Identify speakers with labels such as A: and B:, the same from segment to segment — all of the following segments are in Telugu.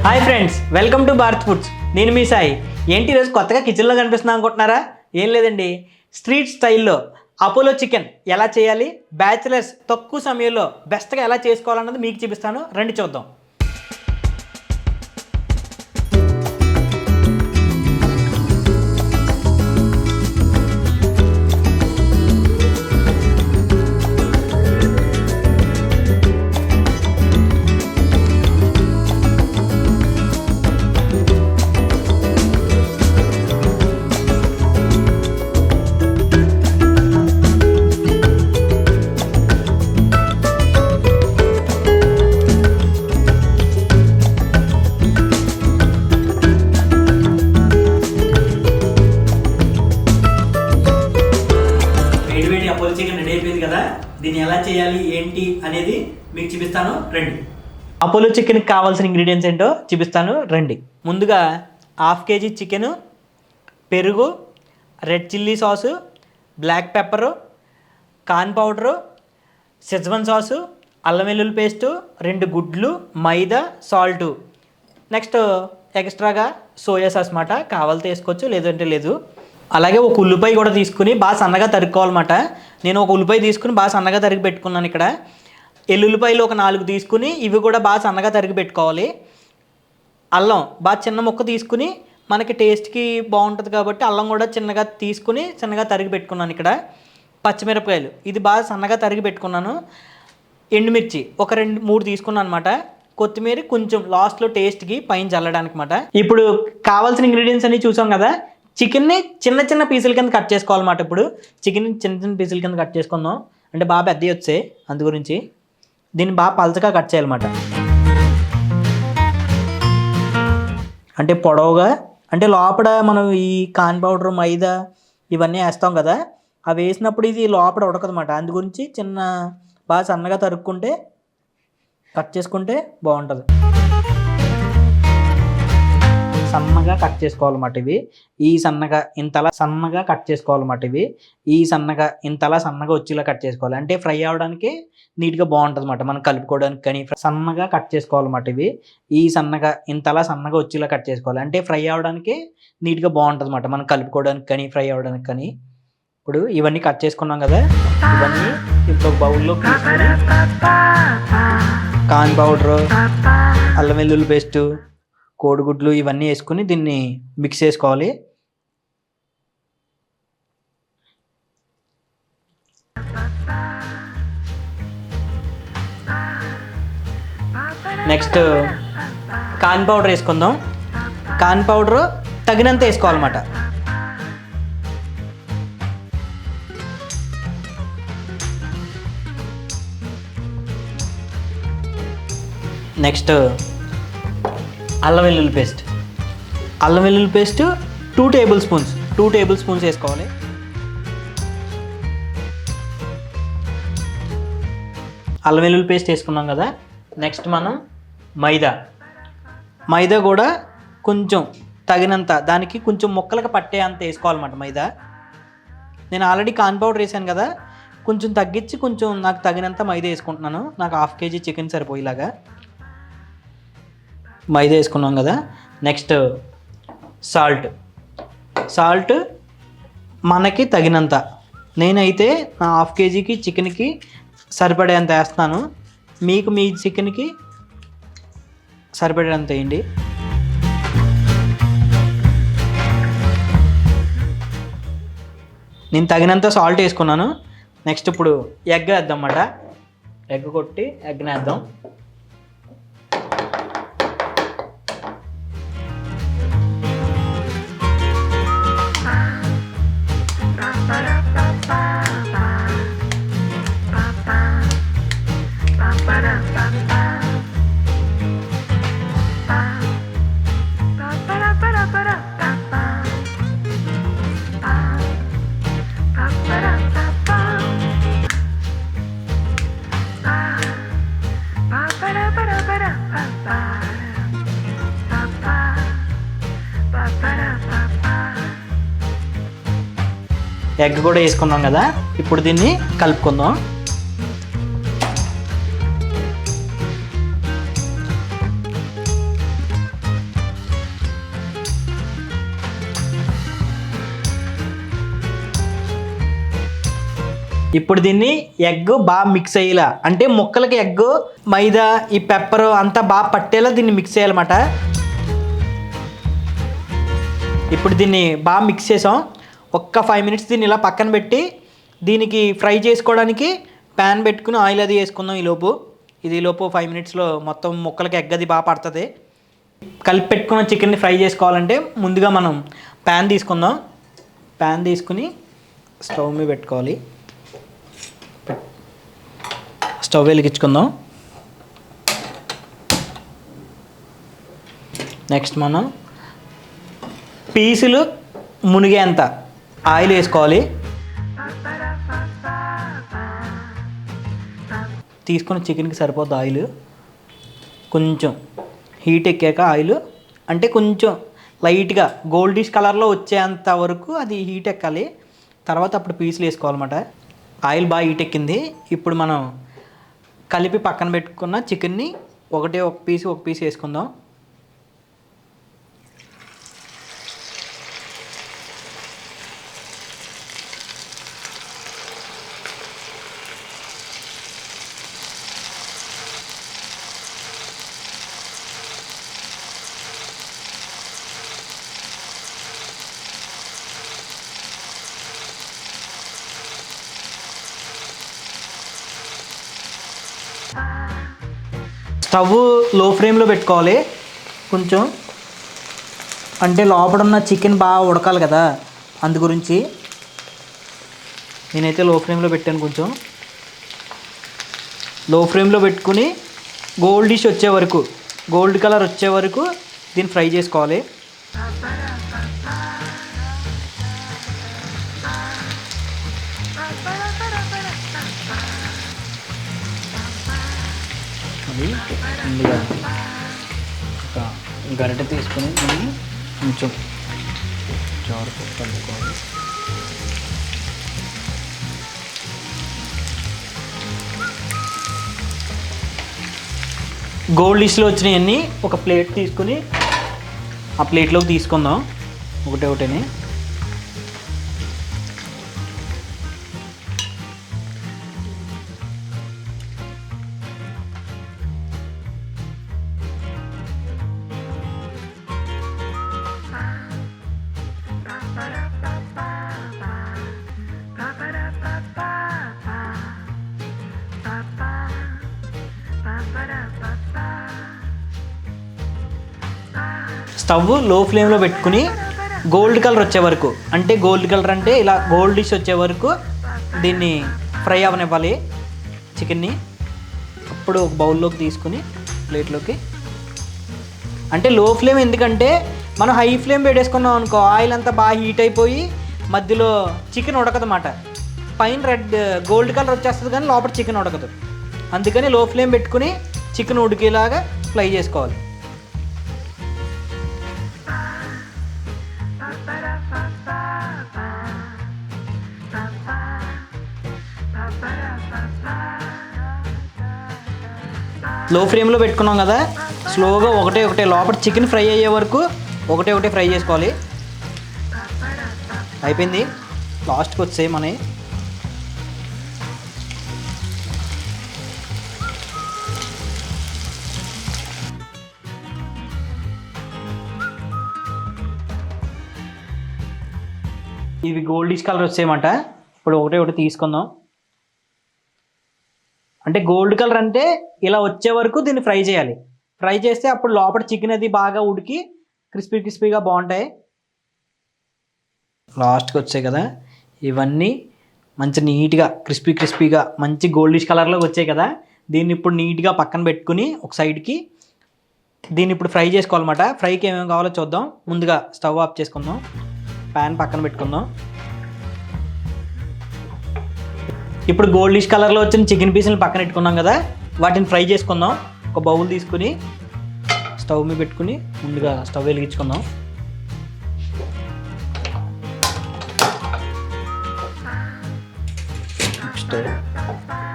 A: Hi friends, welcome to Bharat foods. నేను మీ సాయి. ఏంటి ఈరోజు కొత్తగా కిచెన్లో కనిపిస్తున్నా అనుకుంటున్నారా? ఏం లేదండి, స్ట్రీట్ స్టైల్లో అపోలో చికెన్ ఎలా చేయాలి, బ్యాచిలర్స్ తక్కువ సమయంలో బెస్ట్గా ఎలా చేసుకోవాలన్నది మీకు చూపిస్తాను. రండి చూద్దాం. అపోలో చికెన్ రెడీ అయిపోయింది కదా, దీన్ని ఎలా చేయాలి ఏంటి అనేది మీకు చూపిస్తాను. రండి. అపోలో చికెన్కి కావాల్సిన ఇంగ్రీడియంట్స్ ఏంటో చూపిస్తాను. రండి. ముందుగా 1/2 kg చికెను, పెరుగు, red chilli sauce, black pepper, corn powder, schezwan sauce, అల్లం వెల్లుల్లి పేస్టు, 2 గుడ్లు, మైదా, సాల్టు, నెక్స్ట్ ఎక్స్ట్రాగా సోయా సాస్ మాట. కావాలితే వేసుకోవచ్చు, లేదంటే లేదు. అలాగే ఒక ఉల్లిపాయ కూడా తీసుకుని బాగా సన్నగా తరుక్కోవాలన్నమాట. నేను ఒక ఉల్లిపాయ తీసుకుని బాగా సన్నగా తరిగి పెట్టుకున్నాను. ఇక్కడ ఎల్లుల్లిపాయలు ఒక 4 తీసుకుని ఇవి కూడా బాగా సన్నగా తరిగి పెట్టుకోవాలి. అల్లం బాగా చిన్న ముక్క తీసుకుని మనకి టేస్ట్కి బాగుంటుంది కాబట్టి అల్లం కూడా చిన్నగా తీసుకుని చిన్నగా తరిగి పెట్టుకున్నాను. ఇక్కడ పచ్చిమిరపకాయలు ఇది బాగా సన్నగా తరిగి పెట్టుకున్నాను. ఎండుమిర్చి ఒక 2-3 తీసుకున్నాను అనమాట. కొత్తిమీర కొంచెం లాస్ట్లో టేస్ట్కి పైన చల్లడానికి అనమాట. ఇప్పుడు కావాల్సిన ఇంగ్రీడియంట్స్ అన్నీ చూసాం కదా. చికెన్ని చిన్న చిన్న పీసుల కింద కట్ చేసుకోవాలన్నమాట. ఇప్పుడు చికెన్ చిన్న చిన్న పీసుల కింద కట్ చేసుకుందాం. అంటే బాగా పెద్దవి వచ్చాయి, అందు గురించి దీన్ని బాగా పలచగా కట్ చేయాలన్నమాట. అంటే పొడవుగా, అంటే లోపల మనం ఈ కార్న్ పౌడర్, మైదా ఇవన్నీ వేస్తాం కదా, అవి వేసినప్పుడు ఇది లోపల ఉడకదన్నమాట. అందు గురించి చిన్న బాగా సన్నగా తరుక్కుంటే కట్ చేసుకుంటే బాగుంటుంది. సన్నగా కట్ చేసుకోవాలన్నమాట. ఇవి ఈ సన్నగా ఇంతలా సన్నగా కట్ చేసుకోవాలన్నమాట. ఈ సన్నగా ఇంతలా సన్నగా వచ్చేలా కట్ చేసుకోవాలి. అంటే ఫ్రై అవ్వడానికి నీట్గా బాగుంటుంది అన్నమాట, మనం కలుపుకోవడానికి. కానీ సన్నగా కట్ చేసుకోవాలన్నమాట. ఈ సన్నగా ఇంతలా సన్నగా వచ్చేలా కట్ చేసుకోవాలి. అంటే ఫ్రై అవ్వడానికి నీట్గా బాగుంటుంది అన్నమాట, మనం కలుపుకోవడానికి కానీ ఫ్రై అవ్వడానికి కానీ. ఇప్పుడు ఇవన్నీ కట్ చేసుకున్నాం కదా, ఇవన్నీ ఇప్పుడు బౌల్లో తీసుకొని కార్న్ పౌడరు, అల్లం వెల్లుల్లి పేస్టు, కోడిగుడ్లు ఇవన్నీ వేసుకుని దీన్ని మిక్స్ చేసుకోవాలి. నెక్స్ట్ కార్న్ పౌడర్ వేసుకుందాం. కార్న్ పౌడర్ తగినంత వేసుకోవాలన్నమాట. నెక్స్ట్ అల్లం వెల్లుల్లి పేస్ట్. అల్లం వెల్లుల్లి పేస్ట్ 2 టేబుల్ స్పూన్స్ వేసుకోవాలి. అల్లం వెల్లుల్లి పేస్ట్ వేసుకున్నాం కదా. నెక్స్ట్ మనం మైదా కూడా కొంచెం తగినంత, దానికి కొంచెం ముక్కలకు పట్టే అంత వేసుకోవాలన్నమాట మైదా. నేను ఆల్రెడీ కార్న్ పౌడర్ వేసాను కదా, కొంచెం తగ్గించి కొంచెం నాకు తగినంత మైదా వేసుకుంటున్నాను. నాకు 1/2 kg చికెన్ సరిపోయేలాగా మైదా వేసుకున్నాం కదా. నెక్స్ట్ సాల్ట్ మనకి తగినంత. నేనైతే నా 1/2 kgకి చికెన్కి సరిపడేంత వేస్తాను. మీకు మీ చికెన్కి సరిపడేంత వేయండి. నేను తగినంత సాల్ట్ వేసుకున్నాను. నెక్స్ట్ ఇప్పుడు ఎగ్ వేద్దాం అన్నమాట. ఎగ్ కొట్టి ఎగ్ని వేద్దాం. ఎగ్ కూడా వేసుకున్నాం కదా. ఇప్పుడు దీన్ని కలుపుకుందాం. ఇప్పుడు దీన్ని ఎగ్ బాగా మిక్స్ అయ్యేలా, అంటే ముక్కలకి ఎగ్ మైదా ఈ పెప్పర్ అంతా బాగా పట్టేలా దీన్ని మిక్స్ చేయాలన్నమాట. ఇప్పుడు దీన్ని బాగా మిక్స్ చేసాం. ఒక్క 5 minutes దీన్ని ఇలా పక్కన పెట్టి దీనికి ఫ్రై చేసుకోవడానికి ప్యాన్ పెట్టుకుని ఆయిల్ అది వేసుకుందాం. ఈ లోపు 5 minutesలో మొత్తం ముక్కలకి ఎగ్ అది బాగా పడుతుంది. కలిపి పెట్టుకున్న చికెన్ని ఫ్రై చేసుకోవాలంటే ముందుగా మనం ప్యాన్ తీసుకుందాం. ప్యాన్ తీసుకుని స్టవ్ మీద పెట్టుకోవాలి. స్టవ్ వెలిగించుకుందాం. నెక్స్ట్ మనం పీసులు మునిగేంత ఆయిల్ వేసుకోవాలి. తీసుకున్న చికెన్కి సరిపోద్ది ఆయిల్. కొంచెం హీట్ ఎక్కాక ఆయిల్ అంటే కొంచెం లైట్గా గోల్డిష్ కలర్లో వచ్చేంత వరకు అది హీట్ ఎక్కాలి. తర్వాత అప్పుడు పీసులు వేసుకోవాలన్నమాట. ఆయిల్ బాగా హీట్ ఎక్కింది. ఇప్పుడు మనం కలిపి పక్కన పెట్టుకున్న చికెన్ని ఒక పీస్ వేసుకుందాం. స్టవ్ లో ఫ్లేమ్లో పెట్టుకోవాలి కొంచెం, అంటే లోపల ఉన్న చికెన్ బాగా ఉడకాలి కదా, అందు గురించి నేనైతే లో ఫ్లేమ్లో పెట్టాను. కొంచెం లో ఫ్లేమ్లో పెట్టుకుని గోల్డ్ కలర్ వచ్చే వరకు దీన్ని ఫ్రై చేసుకోవాలి. అది ముందుగా ఒక గరిట తీసుకుని దీన్ని కొంచెం జాగ్రత్తగా కలుపుకోవాలి. గోల్డిష్లో వచ్చినాయన్నీ ఒక ప్లేట్ తీసుకుని ఆ ప్లేట్లోకి తీసుకుందాం ఒకటేని. స్టవ్ లో ఫ్లేమ్లో పెట్టుకుని గోల్డ్ కలర్ వచ్చే వరకు, అంటే గోల్డ్ కలర్ అంటే ఇలా గోల్డిష్ వచ్చే వరకు దీన్ని ఫ్రై అవనివ్వాలి చికెన్ని. అప్పుడు ఒక బౌల్లోకి తీసుకుని ప్లేట్లోకి, అంటే లో ఫ్లేమ్ ఎందుకంటే మనం హై ఫ్లేమ్ పెట్టేసుకున్నాం అనుకో ఆయిల్ అంతా బాగా హీట్ అయిపోయి మధ్యలో చికెన్ ఉడకదన్నమాట. పైన గోల్డ్ కలర్ వచ్చేస్తుంది కానీ లోపల చికెన్ ఉడకదు. అందుకని లో ఫ్లేమ్ పెట్టుకుని చికెన్ ఉడికేలాగా ఫ్రై చేసుకోవాలి. లో ఫ్లేమ్లో పెట్టుకున్నాం కదా, స్లోగా ఒకటే లోపల చికెన్ ఫ్రై అయ్యే వరకు ఒకటే ఫ్రై చేసుకోవాలి. అయిపోయింది. లాస్ట్కి వచ్చాయి మనవి. ఇవి గోల్డిష్ కలర్ వచ్చాయన్నమాట. ఇప్పుడు ఒకటే తీసుకుందాం. అంటే గోల్డ్ కలర్ అంటే ఇలా వచ్చే వరకు దీన్ని ఫ్రై చేయాలి. ఫ్రై చేస్తే అప్పుడు లోపల చికెన్ అది బాగా ఉడికి క్రిస్పీగా బాగుంటాయి. లాస్ట్కి వచ్చాయి కదా, ఇవన్నీ మంచి నీట్గా క్రిస్పీగా మంచి గోల్డిష్ కలర్లోకి వచ్చాయి కదా. దీన్ని ఇప్పుడు నీట్గా పక్కన పెట్టుకుని ఒక సైడ్కి దీన్ని ఇప్పుడు ఫ్రై చేసుకోవాలన్నమాట. ఫ్రైకి ఏమేమి కావాలో చూద్దాం. ముందుగా స్టవ్ ఆఫ్ చేసుకుందాం. ప్యాన్ పక్కన పెట్టుకుందాం. ఇప్పుడు గోల్డిష్ కలర్లో వచ్చిన చికెన్ పీసులు పక్కన పెట్టుకున్నాం కదా, వాటిని ఫ్రై చేసుకుందాం. ఒక బౌల్ తీసుకుని స్టవ్ మీద పెట్టుకుని ముందుగా స్టవ్ వెలిగించుకుందాం. నెక్స్ట్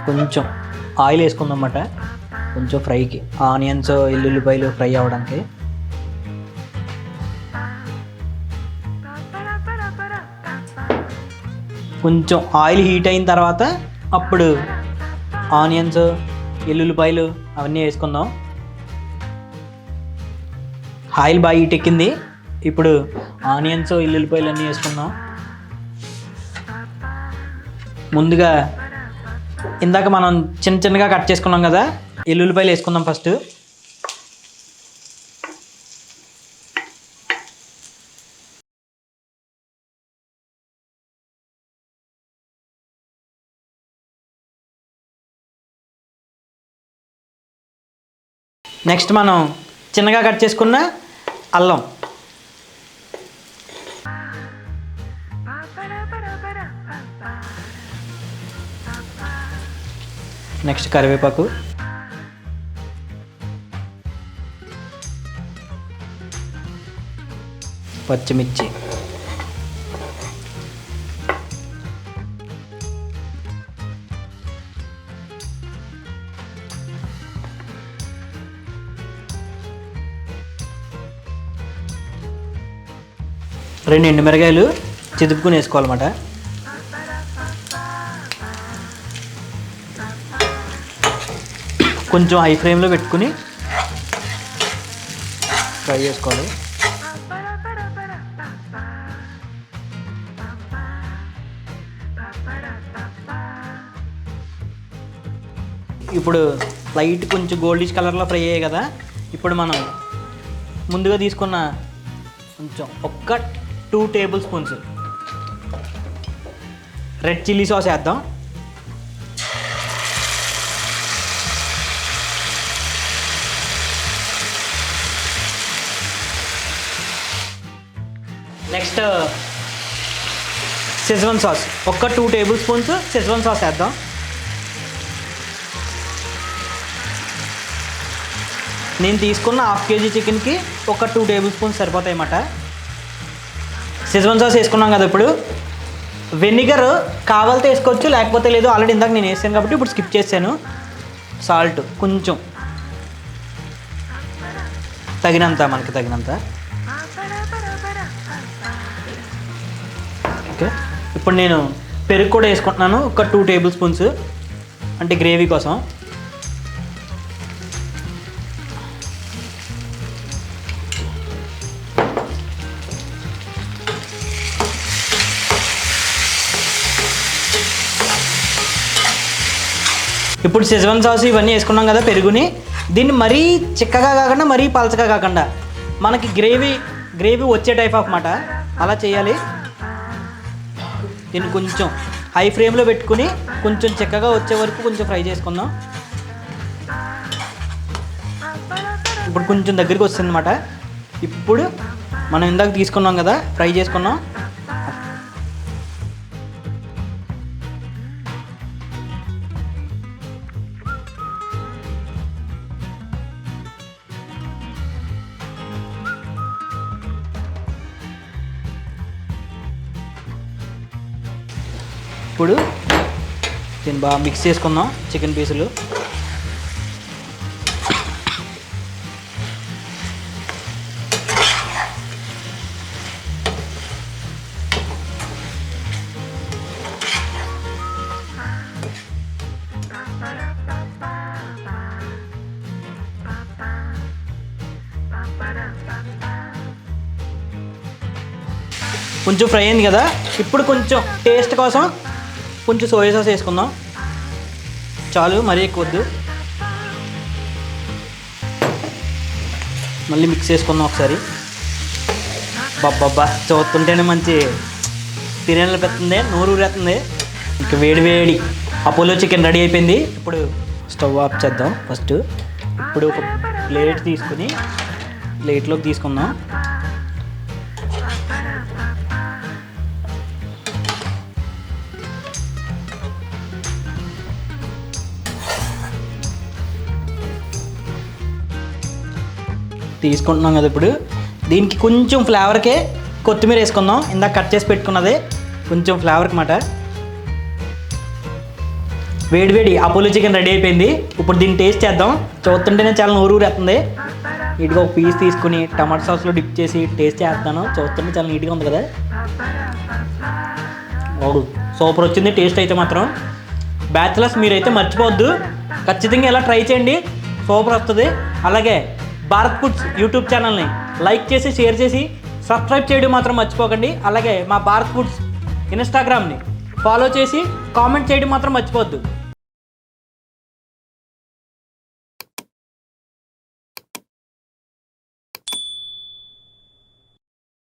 A: కొంచెం ఆయిల్ వేసుకుందాం అన్నమాట. కొంచెం ఫ్రైకి ఆనియన్స్ ఎల్లుల్లిపాయలు ఫ్రై అవ్వడానికి. కొంచెం ఆయిల్ హీట్ అయిన తర్వాత అప్పుడు ఆనియన్స్, ఎల్లుల్లిపాయలు అవన్నీ వేసుకుందాం. ఆయిల్ బాగా హీట్ ఎక్కింది. ఇప్పుడు ఆనియన్స్, ఎల్లుల్లిపాయలు అన్నీ వేసుకుందాం. ముందుగా ఇందాక మనం చిన్నగా కట్ చేసుకున్నాం కదా, ఎల్లుల్లిపాయలు వేసుకుందాం ఫస్ట్. నెక్స్ట్ మనం చిన్నగా కట్ చేసుకున్న అల్లం, నెక్స్ట్ కరివేపాకు, పచ్చిమిర్చి, రెండు ఎండుమిరకాయలు చిదుపుకుని వేసుకోవాలన్నమాట. కొంచెం హై ఫ్లేమ్లో పెట్టుకుని ఫ్రై చేసుకోవాలి. ఇప్పుడు లైట్ కొంచెం గోల్డిష్ కలర్లో ఫ్రై అయ్యాయి కదా, ఇప్పుడు మనం ముందుగా తీసుకున్న కొంచెం ఒక్క 2 table spoons red chilli sauce వేద్దాం. నెక్స్ట్ షెజ్వాన్ సాస్, ఒక్క 2 టేబుల్ స్పూన్స్ షెజ్వాన్ సాస్ వేద్దాం. నేను తీసుకున్న 1/2 kg చికెన్కి ఒక 2 టేబుల్ స్పూన్స్ సరిపోతాయి అన్నమాట. షెజ్వాన్ సాస్ వేసుకున్నాం కదా, ఇప్పుడు వెనిగర్ కావాలితే వేసుకోవచ్చు, లేకపోతే లేదు. ఆల్రెడీ ఇందాక నేను వేసాను కాబట్టి ఇప్పుడు స్కిప్ చేశాను. సాల్ట్ కొంచెం మనకి తగినంత. ఓకే, ఇప్పుడు నేను పెరుగు కూడా వేసుకుంటున్నాను, ఒక 2 టేబుల్ స్పూన్స్, అంటే గ్రేవీ కోసం. ఇప్పుడు షెజ్వాన్ సాస్ ఇవన్నీ వేసుకున్నాం కదా పెరుగుని, దీన్ని మరీ చిక్కగా కాకుండా మరీ పలచగా కాకుండా మనకి గ్రేవీ వచ్చే టైప్ ఆఫ్ మాట అలా చేయాలి. దీన్ని కొంచెం హై ఫ్లేమ్లో పెట్టుకుని కొంచెం చిక్కగా వచ్చే వరకు కొంచెం ఫ్రై చేసుకుందాం. ఇప్పుడు కొంచెం దగ్గరికి వస్తుంది అన్నమాట. ఇప్పుడు మనం ఇందాక తీసుకున్నాం కదా, ఫ్రై చేసుకున్నాం, ఇప్పుడు దీన్ని బాగా మిక్స్ చేసుకుందాం చికెన్ పీసులు. కొంచెం ఫ్రై అయింది కదా, ఇప్పుడు కొంచెం టేస్ట్ కోసం కొంచెం సోయా సాస్ వేసుకుందాం. చాలు, మరీ ఎక్కువ వద్దు. మళ్ళీ మిక్స్ చేసుకుందాం ఒకసారి. బాబ్బా, చూస్తుంటేనే మంచి తినేనిపిస్తుంది, నోరు ఊరేస్తుంది. ఇంకా వేడి అపోలో చికెన్ రెడీ అయిపోయింది. ఇప్పుడు స్టవ్ ఆఫ్ చేద్దాం ఫస్ట్. ఇప్పుడు ఒక ప్లేట్ తీసుకుని ప్లేట్లోకి తీసుకుందాం. తీసుకుంటున్నాం కదా, ఇప్పుడు దీనికి కొంచెం ఫ్లేవర్కే కొత్తిమీర వేసుకుందాం. ఇందాక కట్ చేసి పెట్టుకున్నదే కొంచెం ఫ్లేవర్కి మాట. వేడి అపోలో చికెన్ రెడీ అయిపోయింది. ఇప్పుడు దీన్ని టేస్ట్ చేద్దాం. చూస్తుంటేనే చాలా నోరు ఊరేస్తుంది. నీట్గా ఒక పీస్ తీసుకుని టమాటా సాస్లో డిప్ చేసి టేస్ట్ చేస్తాను. చూస్తుంటే చాలా నీట్గా ఉంది కదా. అవును సూపర్ వచ్చింది టేస్ట్ అయితే మాత్రం. బ్యాచిలర్స్ మీరైతే మర్చిపోవద్దు, ఖచ్చితంగా ఇలా ట్రై చేయండి, సూపర్ వస్తుంది. అలాగే భారత్ ఫుడ్స్ యూట్యూబ్ ఛానల్ని లైక్ చేసి షేర్ చేసి సబ్స్క్రైబ్ చేయడం మాత్రం మర్చిపోకండి. అలాగే మా భారత్ ఫుడ్స్ ఇన్స్టాగ్రామ్ని ఫాలో చేసి కామెంట్ చేయడం మాత్రం మర్చిపోవద్దు.